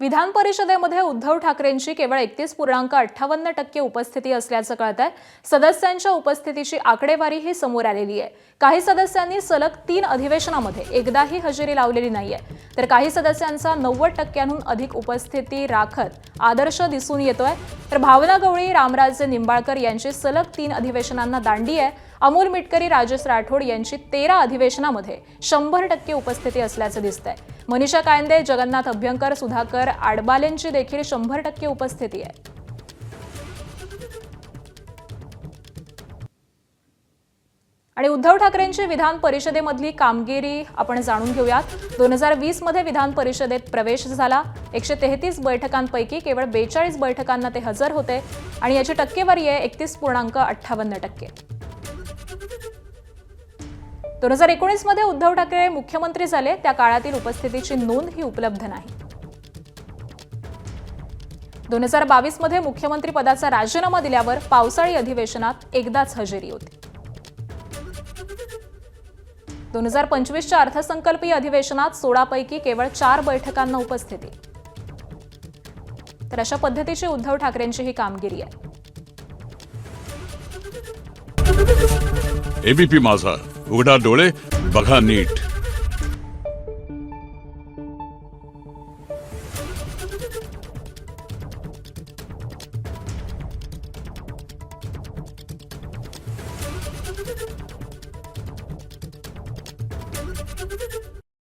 विधान परिषदेमध्ये उद्धव ठाकरेंची केवळ 31.58% उपस्थिती असल्याचं कळतंय। सदस्यांच्या उपस्थितीची आकडेवारी ही समोर आलेली आहे। काही सदस्यांनी सलग 3 अधिवेशनामध्ये एकदाही हजेरी लावलेली नाहीये, तर काही सदस्यांचा 90%हून अधिक उपस्थिती राखत आदर्श दिसून येतोय। तर भावना गवळी, रामराजे निंबाळकर यांची सलग 3 अधिवेशनांना दांडी आहे। अमोल मिटकरी, राजेश राठोड यांची 13 अधिवेशनामध्ये 100% उपस्थिती असल्याचं दिसतंय। मनीषा कायंदे, जगन्नाथ अभ्यंकर, सुधाकर आडबालेंची देखील 100% उपस्थिती आहे। आणि उद्धव ठाकरेंची विधान परिषदेमधली कामगिरी आपण जाणून घेऊयात। 2020 मध्ये विधान परिषदेत प्रवेश झाला। 133 बैठकांपैकी केवळ 42 बैठकांना ते हजर होते आणि याची टक्केवारी आहे 31.58%। 2019 मध्ये उद्धव ठाकरे मुख्यमंत्री झाले, त्या काळातील उपस्थितीची नोंद ही उपलब्ध नाही। 2022 मध्ये मुख्यमंत्री पदाचा राजीनामा दिल्यावर पावसाळी अधिवेशनात एकदाच हजेरी होती। 2025 च्या अर्थसंकल्पीय अधिवेशनात 16 पैकी केवळ 4 बैठकांना उपस्थिती। तर अशा पद्धतीची उद्धव ठाकरेंची ही कामगिरी आहे। एबीपी माझा, उघडा डोळे बघा नीट।